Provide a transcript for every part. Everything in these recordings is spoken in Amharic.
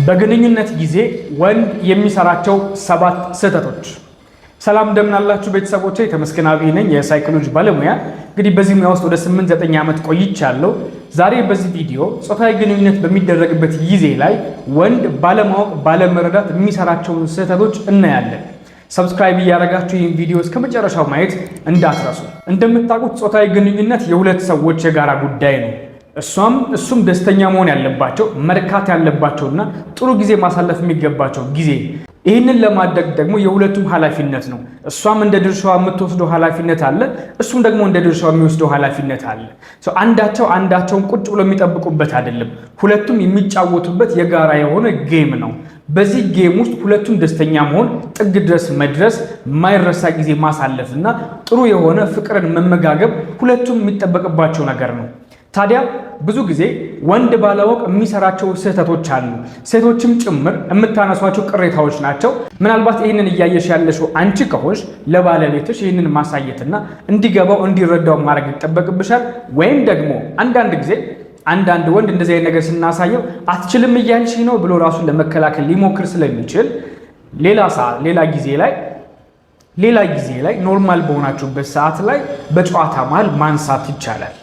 በግንኙነት ጊዜ ወንድ የሚሰራቸው 7 ስህተቶች። ሰላም እንደምን አላችሁ ቤተሰቦቼ፣ ተመስገን አብይ ነኝ የሳይኮሎጂ ባለሙያ። እንግዲህ በዚህ ሙያ ውስጥ ወደ 8-9 ዓመት ቆይቻለሁ። ዛሬ በዚህ ቪዲዮ ጾታዊ ግንኙነት በሚደረግበት ጊዜ ላይ ወንድ ባለማወቅ ባለመረዳት የሚሰራቸውን ስህተቶች እናያለን። ሰብስክራይብ እያደረጋችሁ ይህን ቪዲዮ እስከ መጨረሻው ማየት እንዳትረሱ። እንደምታውቁት ጾታዊ ግንኙነት የሁለት ሰዎች የጋራ ጉዳይ ነው። እሱም ደስተኛ መሆን ያለባቸው መርካት ያለባቸውና ጥሩ ጊዜ ማሳለፍ የሚገባቸው ጊዜ። ይህንን ለማድረግ ደግሞ የሁለቱም ኃላፊነት ነው። እሷም እንደ ድርሻዋ የምትወስደው ኃላፊነት አለ፣ እሱም ደግሞ እንደ ድርሻዋ የሚወስደው ኃላፊነት አለ። አንዳቸውን ቁጭ ብሎ የሚጠብቁበት አይደለም። ሁለቱም የሚጫወቱበት የጋራ የሆነ ጌም ነው። በዚህ ጌም ውስጥ ሁለቱም ደስተኛ መሆን፣ ጥግ ድረስ መድረስ፣ የማይረሳ ጊዜ ማሳለፍ እና ጥሩ የሆነ ፍቅርን መመጋገብ ሁለቱም የሚጠበቅባቸው ነገር ነው። ታዲያ ብዙ ጊዜ ወንድ ባለማወቅ የሚሰራቸው ስህተቶች አሉ። ሴቶችም ጭምር የምታነሷቸው ቅሬታዎች ናቸው። ምናልባት ይህንን እያየሽ ያለሽው አንቺ ከሆንሽ ለባለቤትሽ ይህንን ማሳየትና እንዲገባው እንዲረዳው ማድረግ ይጠበቅብሻል። ወይም ደግሞ አንዳንድ ወንድ እንደዚህ አይነት ነገር ስናሳየው አትችልም እያልሽ ነው ብሎ ራሱን ለመከላከል ሊሞክር ስለሚችል ሌላ ጊዜ ላይ ኖርማል በሆናችሁበት ሰዓት ላይ በጨዋታ መሃል ማንሳት ይቻላል።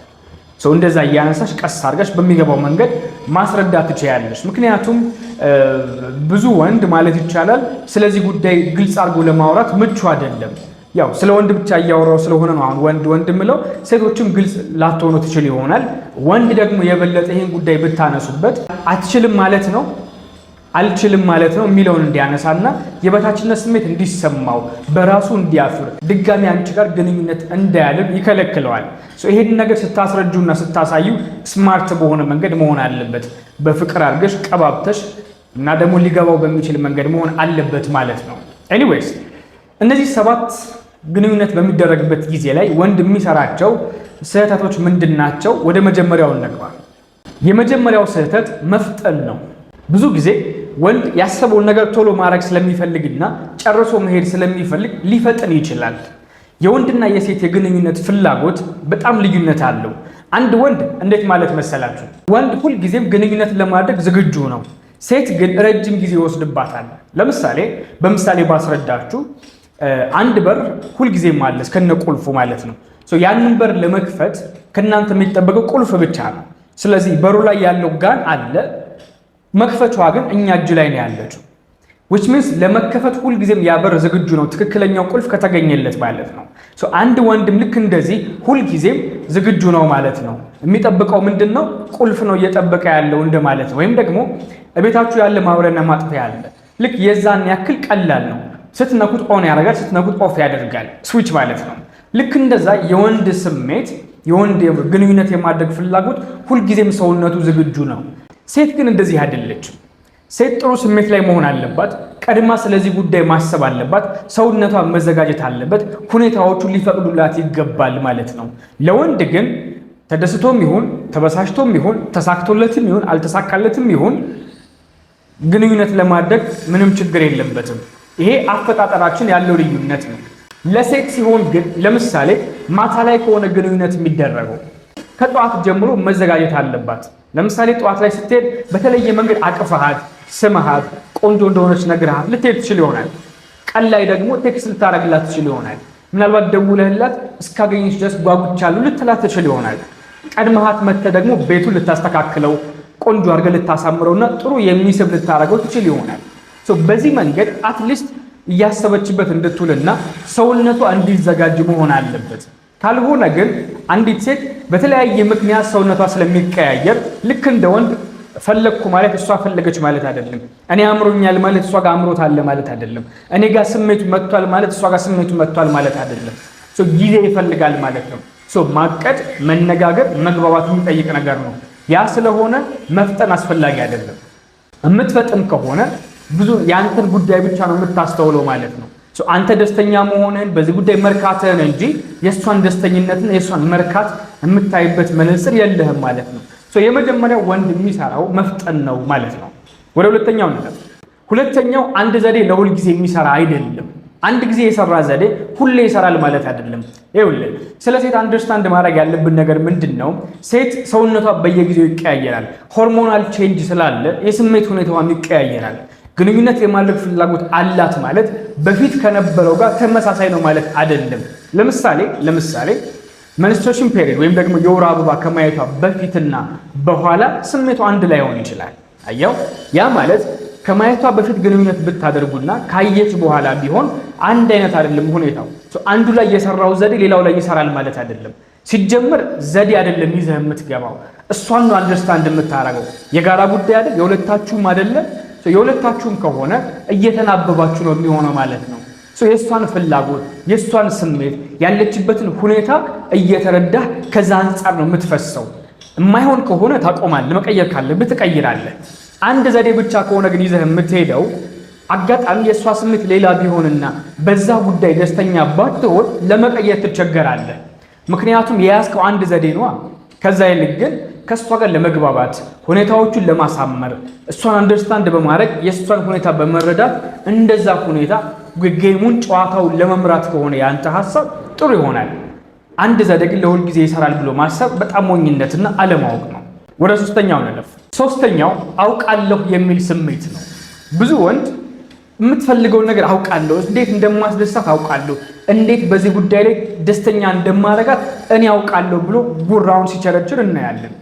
እንደዛ እያነሳሽ ቀስ አድርጋሽ በሚገባው መንገድ ማስረዳት ትችያለሽ። ምክንያቱም ብዙ ወንድ ማለት ይቻላል ስለዚህ ጉዳይ ግልጽ አድርጎ ለማውራት ምቹ አይደለም። ያው ስለ ወንድ ብቻ እያወራው ስለሆነ ነው አሁን ወንድ ምለው። ሴቶችም ግልጽ ላትሆኑ ትችል ይሆናል። ወንድ ደግሞ የበለጠ ይህን ጉዳይ ብታነሱበት አትችልም ማለት ነው አልችልም ማለት ነው የሚለውን እንዲያነሳና የበታችነት ስሜት እንዲሰማው በራሱ እንዲያፍር ድጋሚ አንቺ ጋር ግንኙነት እንዳያልም ይከለክለዋል። ይሄን ነገር ስታስረጁና ስታሳዩ ስማርት በሆነ መንገድ መሆን አለበት። በፍቅር አድርገሽ ቀባብተሽ እና ደግሞ ሊገባው በሚችል መንገድ መሆን አለበት ማለት ነው። ኤኒዌይስ እነዚህ 7 ግንኙነት በሚደረግበት ጊዜ ላይ ወንድ የሚሰራቸው ስህተቶች ምንድን ናቸው? ወደ መጀመሪያው እንግባ። የመጀመሪያው ስህተት መፍጠን ነው። ብዙ ጊዜ ወንድ ያሰበውን ነገር ቶሎ ማድረግ ስለሚፈልግና ጨርሶ መሄድ ስለሚፈልግ ሊፈጥን ይችላል። የወንድና የሴት የግንኙነት ፍላጎት በጣም ልዩነት አለው። አንድ ወንድ እንዴት ማለት መሰላችሁ? ወንድ ሁልጊዜም ግንኙነት ለማድረግ ዝግጁ ነው። ሴት ግን ረጅም ጊዜ ይወስድባታል። በምሳሌ ባስረዳችሁ፣ አንድ በር ሁልጊዜም አለ እስከነ ቁልፉ ማለት ነው። ያንን በር ለመክፈት ከእናንተ የሚጠበቀው ቁልፍ ብቻ ነው። ስለዚህ በሩ ላይ ያለው ጋን አለ፣ መክፈቷ ግን እኛ እጅ ላይ ነው ያለችው። which means ለመከፈት ሁልጊዜም ያበር ዝግጁ ነው፣ ትክክለኛው ቁልፍ ከተገኘለት ማለት ነው። አንድ ወንድም ልክ እንደዚህ ሁልጊዜም ዝግጁ ነው ማለት ነው። የሚጠብቀው ምንድነው? ቁልፍ ነው እየጠበቀ ያለው እንደማለት ነው። ወይም ደግሞ እቤታችሁ ያለ ማብሪያና ማጥፊያ ያለ ልክ የዛን ያክል ቀላል ነው። ስትነኩት ኦን ያደርጋል፣ ስትነኩት ኦፍ ያደርጋል፣ ስዊች ማለት ነው። ልክ እንደዛ የወንድ ስሜት የወንድ ግንኙነት የማድረግ ፍላጎት ሁልጊዜም ሰውነቱ ዝግጁ ነው። ሴት ግን እንደዚህ አይደለችም። ሴት ጥሩ ስሜት ላይ መሆን አለባት። ቀድማ ስለዚህ ጉዳይ ማሰብ አለባት። ሰውነቷ መዘጋጀት አለበት። ሁኔታዎቹ ሊፈቅዱላት ይገባል ማለት ነው። ለወንድ ግን ተደስቶም ይሁን ተበሳሽቶም ይሁን ተሳክቶለትም ይሁን አልተሳካለትም ይሁን ግንኙነት ለማድረግ ምንም ችግር የለበትም። ይሄ አፈጣጠራችን ያለው ልዩነት ነው። ለሴት ሲሆን ግን ለምሳሌ ማታ ላይ ከሆነ ግንኙነት የሚደረገው ከጠዋት ጀምሮ መዘጋጀት አለባት። ለምሳሌ ጠዋት ላይ ስትሄድ በተለየ መንገድ አቅፈሃት ስመሃት ቆንጆ እንደሆነች ነግረሃት ልትሄድ ትችል ይሆናል። ቀን ላይ ደግሞ ቴክስት ልታረግላት ትችል ይሆናል። ምናልባት ደውለህላት እስካገኘች ድረስ ጓጉቻለሁ ልትላት ትችል ይሆናል። ቀድመሃት መጥተህ ደግሞ ቤቱን ልታስተካክለው ቆንጆ አድርገህ ልታሳምረውና ጥሩ የሚስብ ልታረገው ትችል ይሆናል። በዚህ መንገድ አትሊስት እያሰበችበት እንድትውልና ሰውነቷ እንዲዘጋጅ መሆን አለበት። ካልሆነ ግን አንዲት ሴት በተለያየ ምክንያት ሰውነቷ ስለሚቀያየር ልክ እንደ ወንድ ፈለግኩ ማለት እሷ ፈለገች ማለት አይደለም። እኔ አምሮኛል ማለት እሷ ጋር አምሮት አለ ማለት አይደለም። እኔ ጋር ስሜቱ መጥቷል ማለት እሷ ጋር ስሜቱ መጥቷል ማለት አይደለም። ጊዜ ይፈልጋል ማለት ነው። ማቀድ፣ መነጋገር፣ መግባባት የሚጠይቅ ነገር ነው። ያ ስለሆነ መፍጠን አስፈላጊ አይደለም። የምትፈጥን ከሆነ ብዙ የአንተን ጉዳይ ብቻ ነው የምታስተውለው ማለት ነው። አንተ ደስተኛ መሆንህን በዚህ ጉዳይ መርካትህን እንጂ የእሷን ደስተኝነትን የእሷን መርካት የምታይበት መነጽር የለህም ማለት ነው። የመጀመሪያው ወንድ የሚሰራው መፍጠን ነው ማለት ነው። ወደ ሁለተኛው ነገር። ሁለተኛው አንድ ዘዴ ለሁል ጊዜ የሚሰራ አይደለም። አንድ ጊዜ የሰራ ዘዴ ሁሌ ይሰራል ማለት አይደለም። ይኸውልህ ስለ ሴት አንደርስታንድ ማድረግ ያለብን ነገር ምንድነው? ሴት ሰውነቷ በየጊዜው ይቀያየራል። ሆርሞናል ቼንጅ ስላለ የስሜት ሁኔታዋም ይቀያየራል። ግንኙነት የማድረግ ፍላጎት አላት ማለት በፊት ከነበረው ጋር ተመሳሳይ ነው ማለት አይደለም። ለምሳሌ መንስትሬሽን ፔሪድ ወይም ደግሞ የወር አበባ ከማየቷ በፊትና በኋላ ስሜቷ አንድ ላይ ሆን ይችላል። አየው፣ ያ ማለት ከማየቷ በፊት ግንኙነት ብታደርጉና ካየች በኋላ ቢሆን አንድ አይነት አይደለም ሁኔታው። አንዱ ላይ የሰራው ዘዴ ሌላው ላይ ይሰራል ማለት አይደለም። ሲጀመር ዘዴ አይደለም ይዘህ የምትገባው፣ እሷን ነው አንደርስታንድ የምታረገው። የጋራ ጉዳይ አይደል? የሁለታችሁም አይደለም? የሁለታችሁም ከሆነ እየተናበባችሁ ነው የሚሆነው ማለት ነው። የእሷን ፍላጎት የእሷን ስሜት ያለችበትን ሁኔታ እየተረዳህ ከዛ አንጻር ነው የምትፈሰው። የማይሆን ከሆነ ታቆማለህ፣ መቀየር ካለብህ ትቀይራለህ። አንድ ዘዴ ብቻ ከሆነ ግን ይዘህ የምትሄደው አጋጣሚ የእሷ ስሜት ሌላ ቢሆንና በዛ ጉዳይ ደስተኛ ባትሆን ለመቀየር ትቸገራለህ። ምክንያቱም የያዝከው አንድ ዘዴ ነዋ። ከዛ ይልቅ ግን ከእሷ ጋር ለመግባባት ሁኔታዎቹን ለማሳመር እሷን አንደርስታንድ በማድረግ የእሷን ሁኔታ በመረዳት እንደዛ ሁኔታ ጌሙን ጨዋታውን ለመምራት ከሆነ ያንተ ሐሳብ ጥሩ ይሆናል። አንድ ዘዴ ግን ለሁል ጊዜ ይሰራል ብሎ ማሰብ በጣም ሞኝነትና አለማወቅ ነው። ወደ ሶስተኛው እንለፍ። ሶስተኛው አውቃለሁ የሚል ስሜት ነው። ብዙ ወንድ የምትፈልገውን ነገር አውቃለሁ፣ እንዴት እንደማስደሳት አውቃለሁ፣ እንዴት በዚህ ጉዳይ ላይ ደስተኛ እንደማረጋት እኔ አውቃለሁ ብሎ ጉራውን ሲቸረችር እናያለን።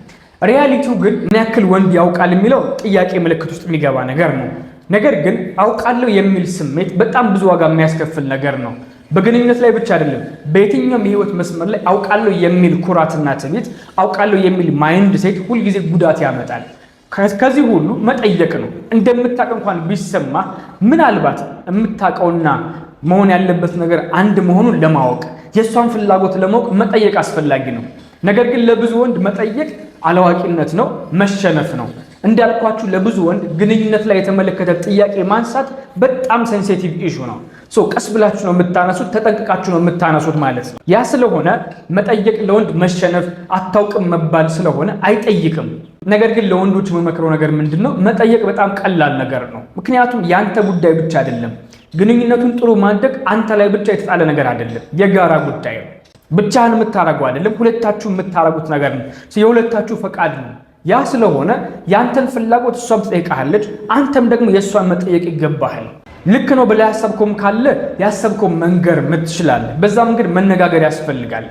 ሪያሊቲው ግን ምን ያክል ወንድ ያውቃል የሚለው ጥያቄ ምልክት ውስጥ የሚገባ ነገር ነው። ነገር ግን አውቃለሁ የሚል ስሜት በጣም ብዙ ዋጋ የሚያስከፍል ነገር ነው። በግንኙነት ላይ ብቻ አይደለም፣ በየትኛውም የህይወት መስመር ላይ አውቃለሁ የሚል ኩራትና ትዕቢት፣ አውቃለሁ የሚል ማይንድ ሴት ሁልጊዜ ጉዳት ያመጣል። ከዚህ ሁሉ መጠየቅ ነው። እንደምታውቅ እንኳን ቢሰማ ምናልባት የምታውቀውና መሆን ያለበት ነገር አንድ መሆኑን ለማወቅ የእሷን ፍላጎት ለማወቅ መጠየቅ አስፈላጊ ነው። ነገር ግን ለብዙ ወንድ መጠየቅ አላዋቂነት ነው፣ መሸነፍ ነው። እንዳልኳችሁ ለብዙ ወንድ ግንኙነት ላይ የተመለከተ ጥያቄ ማንሳት በጣም ሴንሲቲቭ ኢሹ ነው። ቀስ ብላችሁ ነው የምታነሱት፣ ተጠንቅቃችሁ ነው የምታነሱት ማለት ነው። ያ ስለሆነ መጠየቅ ለወንድ መሸነፍ፣ አታውቅም መባል ስለሆነ አይጠይቅም። ነገር ግን ለወንዶች የምመክረው ነገር ምንድነው? መጠየቅ በጣም ቀላል ነገር ነው። ምክንያቱም ያንተ ጉዳይ ብቻ አይደለም። ግንኙነቱን ጥሩ ማድረግ አንተ ላይ ብቻ የተጣለ ነገር አይደለም፣ የጋራ ጉዳይ ነው። ብቻህን የምታረገው አይደለም፣ ሁለታችሁ የምታረጉት ነገር ነው። የሁለታችሁ ፈቃድ ነው። ያ ስለሆነ ያንተን ፍላጎት እሷም ትጠይቃለች፣ አንተም ደግሞ የእሷን መጠየቅ ይገባሃል። ልክ ነው ብለህ ያሰብከውም ካለ ያሰብከው መንገር ምትችላለህ። በዛ መንገድ መነጋገር ያስፈልጋል።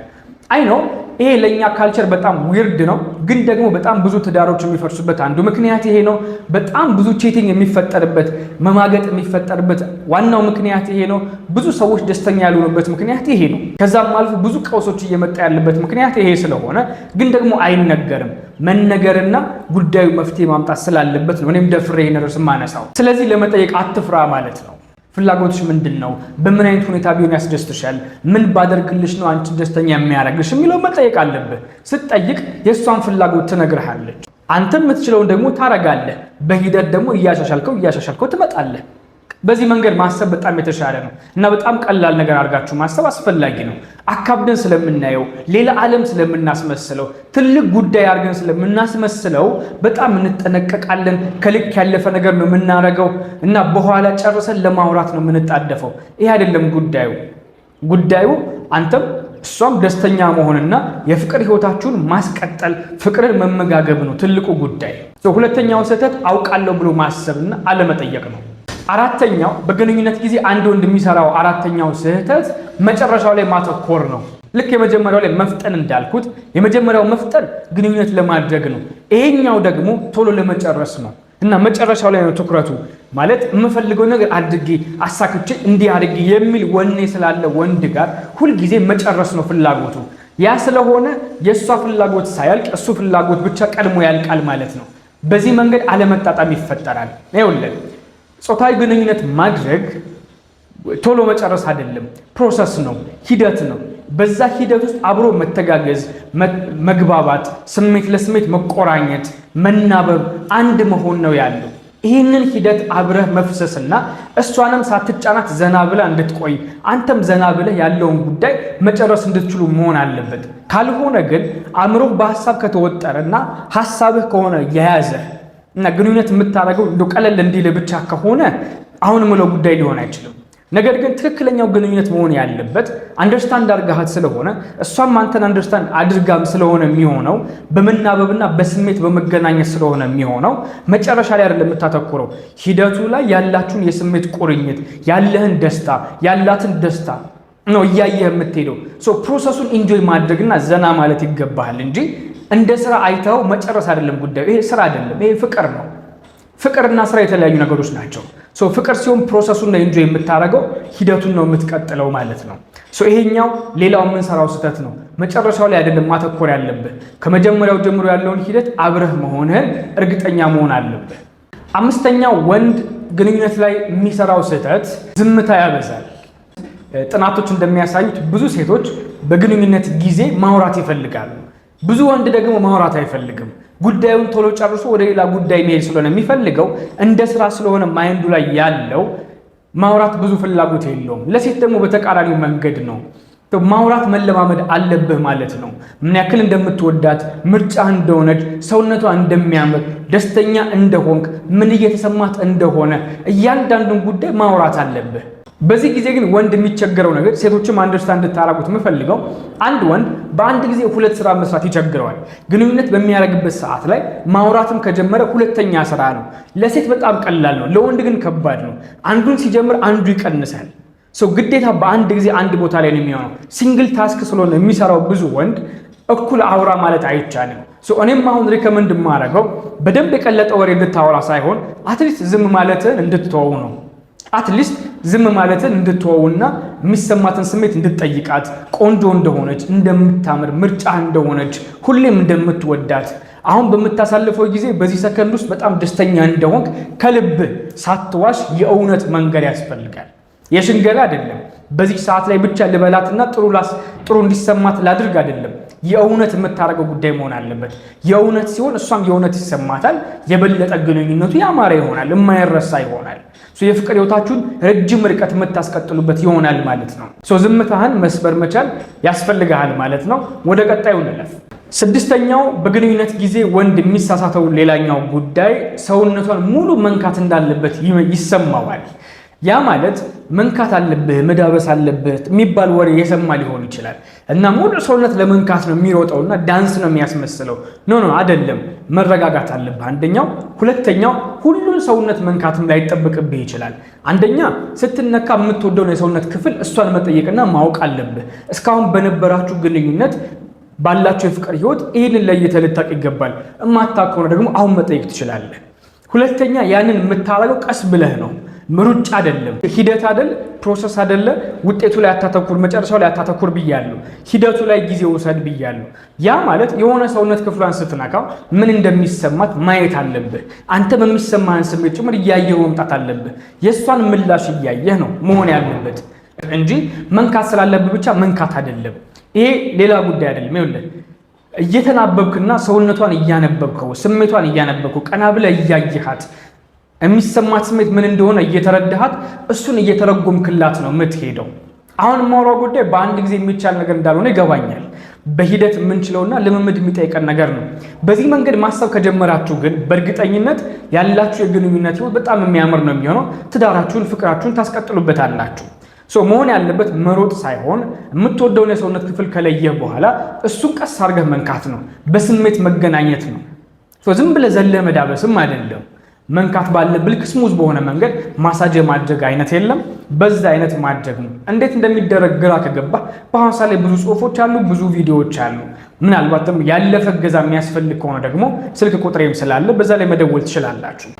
አይ ነው ይሄ ለኛ ካልቸር በጣም ዊርድ ነው፣ ግን ደግሞ በጣም ብዙ ትዳሮች የሚፈርሱበት አንዱ ምክንያት ይሄ ነው። በጣም ብዙ ቺቲንግ የሚፈጠርበት፣ መማገጥ የሚፈጠርበት ዋናው ምክንያት ይሄ ነው። ብዙ ሰዎች ደስተኛ ያልሆኑበት ምክንያት ይሄ ነው። ከዛም አልፎ ብዙ ቀውሶች እየመጣ ያለበት ምክንያት ይሄ ስለሆነ ግን ደግሞ አይነገርም። መነገርና ጉዳዩ መፍትሄ ማምጣት ስላለበት ነው እኔም ደፍሬ ይሄን ርዕስ ማነሳው። ስለዚህ ለመጠየቅ አትፍራ ማለት ነው። ፍላጎትሽ ምንድን ነው? በምን አይነት ሁኔታ ቢሆን ያስደስትሻል? ምን ባደርግልሽ ነው አንቺ ደስተኛ የሚያደርግሽ የሚለው መጠየቅ አለብህ። ስትጠይቅ የእሷን ፍላጎት ትነግርሃለች፣ አንተም የምትችለውን ደግሞ ታረጋለህ። በሂደት ደግሞ እያሻሻልከው ትመጣለህ። በዚህ መንገድ ማሰብ በጣም የተሻለ ነው እና በጣም ቀላል ነገር አድርጋችሁ ማሰብ አስፈላጊ ነው። አካብደን ስለምናየው፣ ሌላ ዓለም ስለምናስመስለው፣ ትልቅ ጉዳይ አድርገን ስለምናስመስለው በጣም እንጠነቀቃለን። ከልክ ያለፈ ነገር ነው የምናደርገው እና በኋላ ጨርሰን ለማውራት ነው የምንጣደፈው። ይህ አይደለም ጉዳዩ አንተም እሷም ደስተኛ መሆንና የፍቅር ህይወታችሁን ማስቀጠል፣ ፍቅርን መመጋገብ ነው ትልቁ ጉዳይ። ሁለተኛው ስህተት አውቃለሁ ብሎ ማሰብና አለመጠየቅ ነው። አራተኛው በግንኙነት ጊዜ አንድ ወንድ የሚሰራው አራተኛው ስህተት መጨረሻው ላይ ማተኮር ነው። ልክ የመጀመሪያው ላይ መፍጠን እንዳልኩት የመጀመሪያው መፍጠን ግንኙነት ለማድረግ ነው። ይሄኛው ደግሞ ቶሎ ለመጨረስ ነው እና መጨረሻው ላይ ነው ትኩረቱ። ማለት የምፈልገው ነገር አድርጌ አሳክቼ እንዲህ አድርጌ የሚል ወኔ ስላለ ወንድ ጋር ሁልጊዜ መጨረስ ነው ፍላጎቱ። ያ ስለሆነ የእሷ ፍላጎት ሳያልቅ እሱ ፍላጎት ብቻ ቀድሞ ያልቃል ማለት ነው። በዚህ መንገድ አለመጣጣም ይፈጠራል። ይኸውልህ ጾታዊ ግንኙነት ማድረግ ቶሎ መጨረስ አይደለም፣ ፕሮሰስ ነው፣ ሂደት ነው። በዛ ሂደት ውስጥ አብሮ መተጋገዝ፣ መግባባት፣ ስሜት ለስሜት መቆራኘት፣ መናበብ፣ አንድ መሆን ነው ያለው። ይህንን ሂደት አብረህ መፍሰስና እሷንም ሳትጫናት ዘና ብለህ እንድትቆይ አንተም ዘና ብለህ ያለውን ጉዳይ መጨረስ እንድትችሉ መሆን አለበት። ካልሆነ ግን አእምሮህ በሀሳብ ከተወጠረና ሀሳብህ ከሆነ የያዘ እና ግንኙነት የምታደርገው እንደው ቀለል እንዲል ብቻ ከሆነ አሁን ምለው ጉዳይ ሊሆን አይችልም። ነገር ግን ትክክለኛው ግንኙነት መሆን ያለበት አንደርስታንድ አድርጋት ስለሆነ እሷም አንተን አንደርስታንድ አድርጋም ስለሆነ የሚሆነው በመናበብና በስሜት በመገናኘት ስለሆነ የሚሆነው መጨረሻ ላይ አይደለም የምታተኩረው ሂደቱ ላይ ያላችሁን የስሜት ቁርኝት ያለህን ደስታ ያላትን ደስታ ነው እያየህ የምትሄደው ፕሮሰሱን ኢንጆይ ማድረግና ዘና ማለት ይገባሃል እንጂ እንደ ስራ አይተው መጨረስ አይደለም ጉዳዩ ይሄ ስራ አይደለም ይሄ ፍቅር ነው ፍቅርና ስራ የተለያዩ ነገሮች ናቸው ፍቅር ሲሆን ፕሮሰሱን ነው ኢንጆይ የምታረገው ሂደቱን ነው የምትቀጥለው ማለት ነው ይሄኛው ሌላው የምንሰራው ስህተት ነው መጨረሻው ላይ አይደለም ማተኮር ያለብህ ከመጀመሪያው ጀምሮ ያለውን ሂደት አብረህ መሆንህን እርግጠኛ መሆን አለብህ አምስተኛው ወንድ ግንኙነት ላይ የሚሰራው ስህተት ዝምታ ያበዛል ጥናቶች እንደሚያሳዩት ብዙ ሴቶች በግንኙነት ጊዜ ማውራት ይፈልጋሉ ብዙ ወንድ ደግሞ ማውራት አይፈልግም ጉዳዩን ቶሎ ጨርሶ ወደ ሌላ ጉዳይ መሄድ ስለሆነ የሚፈልገው እንደ ስራ ስለሆነ ማይንዱ ላይ ያለው ማውራት ብዙ ፍላጎት የለውም ለሴት ደግሞ በተቃራኒው መንገድ ነው ማውራት መለማመድ አለብህ ማለት ነው ምን ያክል እንደምትወዳት ምርጫ እንደሆነች ሰውነቷ እንደሚያምር ደስተኛ እንደሆንክ ምን እየተሰማት እንደሆነ እያንዳንዱን ጉዳይ ማውራት አለብህ በዚህ ጊዜ ግን ወንድ የሚቸገረው ነገር ሴቶችም አንደርስታንድ እንድታረጉት የምፈልገው አንድ ወንድ በአንድ ጊዜ ሁለት ስራ መስራት ይቸግረዋል ግንኙነት በሚያደርግበት ሰዓት ላይ ማውራትም ከጀመረ ሁለተኛ ስራ ነው ለሴት በጣም ቀላል ነው ለወንድ ግን ከባድ ነው አንዱን ሲጀምር አንዱ ይቀንሳል ግዴታ በአንድ ጊዜ አንድ ቦታ ላይ ነው የሚሆነው ሲንግል ታስክ ስለሆነ የሚሰራው ብዙ ወንድ እኩል አውራ ማለት አይቻልም እኔም አሁን ሪከመንድ ማረገው በደንብ የቀለጠ ወሬ እንድታወራ ሳይሆን አትሊስት ዝም ማለትን እንድትተወው ነው አትሊስት ዝም ማለትን እንድትወውና የሚሰማትን ስሜት እንድትጠይቃት ቆንጆ እንደሆነች እንደምታምር ምርጫ እንደሆነች ሁሌም እንደምትወዳት አሁን በመታሳልፈው ጊዜ በዚህ ሰከንድ ውስጥ በጣም ደስተኛ እንደሆንክ ከልብ ሳትዋሽ የእውነት መንገር ያስፈልጋል የሽንገላ አይደለም በዚህ ሰዓት ላይ ብቻ ልበላትና ጥሩ እንዲሰማት ላድርግ አይደለም የእውነት የምታረገው ጉዳይ መሆን አለበት የእውነት ሲሆን እሷም የእውነት ይሰማታል የበለጠ ግንኙነቱ ያማረ ይሆናል የማይረሳ ይሆናል የፍቅር ህይወታችሁን ረጅም ርቀት የምታስቀጥሉበት ይሆናል ማለት ነው ዝምታህን መስበር መቻል ያስፈልጋል ማለት ነው ወደ ቀጣዩ እንለፍ ስድስተኛው በግንኙነት ጊዜ ወንድ የሚሳሳተው ሌላኛው ጉዳይ ሰውነቷን ሙሉ መንካት እንዳለበት ይሰማዋል ያ ማለት መንካት አለብህ መዳበስ አለበት የሚባል ወሬ የሰማ ሊሆን ይችላል እና ሙሉ ሰውነት ለመንካት ነው የሚሮጠውና ዳንስ ነው የሚያስመስለው ኖ አይደለም መረጋጋት አለብህ አንደኛው ሁለተኛው ሁሉን ሰውነት መንካትም ላይ ይጠብቅብህ ይችላል አንደኛ ስትነካ የምትወደው የሰውነት ክፍል እሷን መጠየቅና ማወቅ አለብህ እስካሁን በነበራችሁ ግንኙነት ባላችሁ የፍቅር ህይወት ይሄንን ለይተህ ልታውቅ ይገባል እማታውቀው ደግሞ አሁን መጠየቅ ትችላለህ ሁለተኛ ያንን የምታረገው ቀስ ብለህ ነው ምሩጭ አይደለም ሂደት አይደል ፕሮሰስ አይደለ ውጤቱ ላይ አታተኩር መጨረሻው ላይ አታተኩር ብያለሁ ሂደቱ ላይ ጊዜ ወሰድ ብያለሁ ያ ማለት የሆነ ሰውነት ክፍሏን ስትነካው ምን እንደሚሰማት ማየት አለብህ አንተ በሚሰማህን ስሜት ጭምር እያየህ መምጣት አለብህ የእሷን ምላሽ እያየህ ነው መሆን ያለበት እንጂ መንካት ስላለብህ ብቻ መንካት አይደለም ይሄ ሌላ ጉዳይ አይደለም ይኸውልህ እየተናበብክና ሰውነቷን እያነበብከው ስሜቷን እያነበብከው ቀና ብለህ እያየሃት የሚሰማት ስሜት ምን እንደሆነ እየተረዳሃት እሱን እየተረጎምክላት ነው የምትሄደው አሁን ማውራው ጉዳይ በአንድ ጊዜ የሚቻል ነገር እንዳልሆነ ይገባኛል በሂደት የምንችለውና ልምምድ የሚጠይቀን ነገር ነው በዚህ መንገድ ማሰብ ከጀመራችሁ ግን በእርግጠኝነት ያላችሁ የግንኙነት ህይወት በጣም የሚያምር ነው የሚሆነው ትዳራችሁን ፍቅራችሁን ታስቀጥሉበታላችሁ መሆን ያለበት መሮጥ ሳይሆን የምትወደውን የሰውነት ክፍል ከለየህ በኋላ እሱን ቀስ አድርገህ መንካት ነው በስሜት መገናኘት ነው ዝም ብለህ ዘለህ መዳበስም አይደለም መንካት ባለብህ ስሙዝ በሆነ መንገድ ማሳጅ ማድረግ አይነት የለም በዛ አይነት ማድረግ ነው እንዴት እንደሚደረግ ግራ ከገባ በሐሳብ ላይ ብዙ ጽሁፎች አሉ ብዙ ቪዲዮዎች አሉ ምናልባትም ያለፈ ገዛ የሚያስፈልግ ከሆነ ደግሞ ስልክ ቁጥሬም ስላለ በዛ ላይ መደወል ትችላላችሁ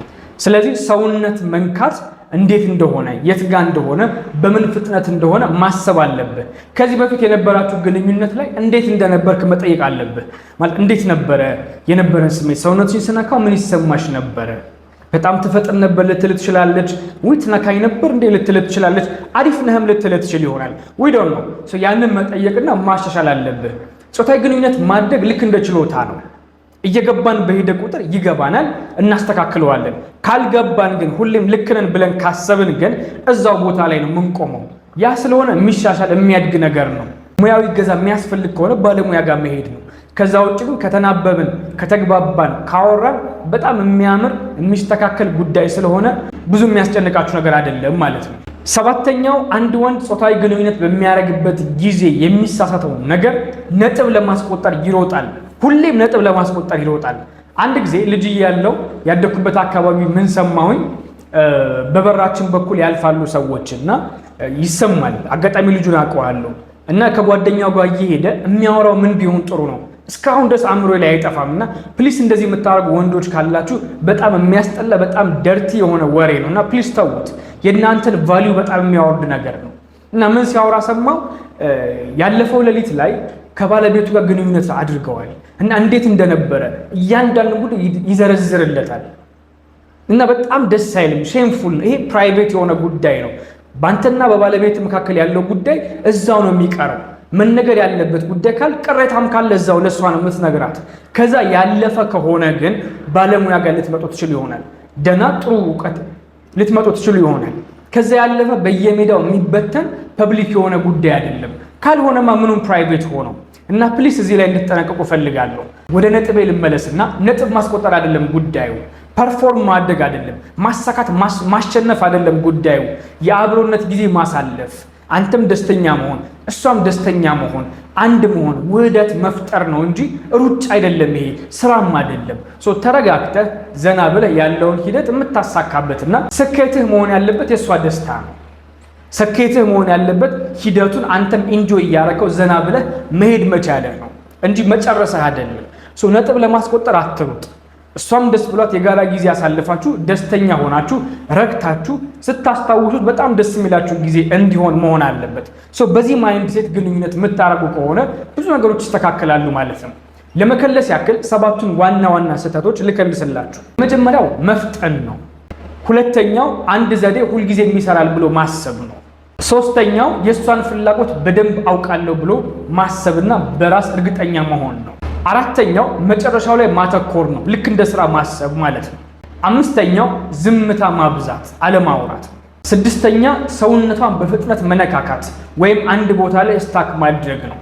ስለዚህ ሰውነት መንካት እንዴት እንደሆነ የት ጋር እንደሆነ በምን ፍጥነት እንደሆነ ማሰብ አለብህ ከዚህ በፊት የነበራችሁ ግንኙነት ላይ እንዴት እንደነበርክ መጠየቅ አለብህ ማለት እንዴት ነበር የነበረን ስሜት ሰውነትሽን ስነካው ምን ይሰማሽ ነበር በጣም ትፈጥን ነበር ልትል ትችላለች ወይ ትነካኝ ነበር እንዴ ልትል ትችላለች አሪፍ ነህም ልትል ትችል ይሆናል ወይ ደግሞ ያንን መጠየቅና ማሻሻል አለብህ ጾታዊ ግንኙነት ማድረግ ልክ እንደ ችሎታ ነው እየገባን በሄደ ቁጥር ይገባናል እናስተካክለዋለን ካልገባን ግን ሁሌም ልክ ነን ብለን ካሰብን ግን እዛው ቦታ ላይ ነው የምንቆመው ያ ስለሆነ የሚሻሻል የሚያድግ ነገር ነው ሙያዊ ገዛ የሚያስፈልግ ከሆነ ባለሙያ ጋር መሄድ ነው ከዛ ውጭ ግን ከተናበብን ከተግባባን ካወራን በጣም የሚያምር የሚስተካከል ጉዳይ ስለሆነ ብዙ የሚያስጨንቃችሁ ነገር አይደለም ማለት ነው 7ኛው አንድ ወንድ ጾታዊ ግንኙነት በሚያደርግበት ጊዜ የሚሳሳተው ነገር ነጥብ ለማስቆጠር ይሮጣል። ሁሌም ነጥብ ለማስቆጠር ይሮጣል። አንድ ጊዜ ልጅ እያለሁ ያደኩበት አካባቢ ምን ሰማሁኝ? በበራችን በኩል ያልፋሉ ሰዎችና ይሰማል። አጋጣሚ ልጁን አውቀዋለሁ እና ከጓደኛው ጋር እየሄደ የሚያወራው ምን ቢሆን ጥሩ ነው እስካሁን ድረስ አእምሮ ላይ አይጠፋምና ፕሊስ እንደዚህ የምታደርጉ ወንዶች ካላችሁ በጣም የሚያስጠላ በጣም ደርቲ የሆነ ወሬ ነውና ፕሊስ ተውት። የእናንተን ቫልዩ በጣም የሚያወርድ ነገር ነው። እና ምን ሲያወራ ሰማው? ያለፈው ሌሊት ላይ ከባለቤቱ ጋር ግንኙነት አድርገዋል እና እንዴት እንደነበረ እያንዳንዱ ጉዳይ ይዘረዝርለታል። እና በጣም ደስ አይልም። ሼምፉል ነው። ይሄ ፕራይቬት የሆነ ጉዳይ ነው። ባንተና በባለቤት መካከል ያለው ጉዳይ እዛው ነው የሚቀረው። መነገር ያለበት ጉዳይ ካል ቅሬታም ካለ እዛው ለሷ ነው የምትነግራት። ከዛ ያለፈ ከሆነ ግን ባለሙያ ጋር ልትመጡ ትችሉ ይሆናል። ደና ጥሩ እውቀት ልትመጡ ትችሉ ይሆናል። ከዛ ያለፈ በየሜዳው የሚበተን ፐብሊክ የሆነ ጉዳይ አይደለም። ካልሆነማ ምኑም ፕራይቬት ሆኖ እና ፕሊስ እዚህ ላይ እንድትጠነቀቁ ፈልጋለሁ። ወደ ነጥቤ ልመለስና ነጥብ ማስቆጠር አይደለም ጉዳዩ፣ ፐርፎርም ማድረግ አይደለም፣ ማሳካት ማሸነፍ አይደለም ጉዳዩ። የአብሮነት ጊዜ ማሳለፍ፣ አንተም ደስተኛ መሆን እሷም ደስተኛ መሆን፣ አንድ መሆን፣ ውህደት መፍጠር ነው እንጂ ሩጭ አይደለም። ይሄ ስራም አይደለም። ተረጋግተህ ዘና ብለህ ያለውን ሂደት የምታሳካበትና ስኬትህ መሆን ያለበት የእሷ ደስታ ነው። ስኬትህ መሆን ያለበት ሂደቱን አንተም ኢንጆይ እያደረገው ዘና ብለህ መሄድ መቻልህ ነው እንጂ መጨረስህ አይደለም። ነጥብ ለማስቆጠር አትሩጥ። እሷም ደስ ብሏት የጋራ ጊዜ ያሳልፋችሁ ደስተኛ ሆናችሁ ረግታችሁ ስታስታውሱት በጣም ደስ የሚላችሁ ጊዜ እንዲሆን መሆን አለበት። በዚህ ማይንድ ሴት ግንኙነት የምታረጉ ከሆነ ብዙ ነገሮች ይስተካከላሉ ማለት ነው። ለመከለስ ያክል 7ቱን ዋና ዋና ስህተቶች ልከልስላችሁ። መጀመሪያው መፍጠን ነው። ሁለተኛው አንድ ዘዴ ሁልጊዜ የሚሰራል ብሎ ማሰብ ነው። ሶስተኛው የእሷን ፍላጎት በደንብ አውቃለሁ ብሎ ማሰብና በራስ እርግጠኛ መሆን ነው። አራተኛው መጨረሻው ላይ ማተኮር ነው። ልክ እንደ ስራ ማሰብ ማለት ነው። 5ኛው ዝምታ ማብዛት አለማውራት። 6ኛ ሰውነቷን በፍጥነት መነካካት ወይም አንድ ቦታ ላይ ስታክ ማድረግ ነው።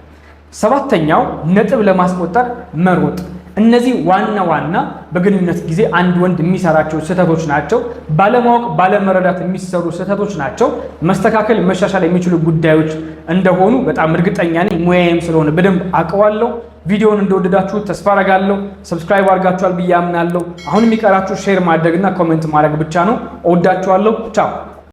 7ኛው ነጥብ ለማስቆጠር መሮጥ። እነዚህ ዋና ዋና በግንኙነት ጊዜ አንድ ወንድ የሚሰራቸው ስህተቶች ናቸው። ባለማወቅ ባለመረዳት የሚሰሩ ስህተቶች ናቸው። መስተካከል መሻሻል የሚችሉ ጉዳዮች እንደሆኑ በጣም እርግጠኛ ነኝ። ሙያዬም ስለሆነ በደንብ አውቀዋለሁ። ቪዲዮውን እንደወደዳችሁ ተስፋ አደርጋለሁ። ሰብስክራይብ አድርጋችኋል ብዬ አምናለሁ። አሁን የሚቀራችሁ ሼር ማድረግና ኮሜንት ማድረግ ብቻ ነው። እወዳችኋለሁ። ቻው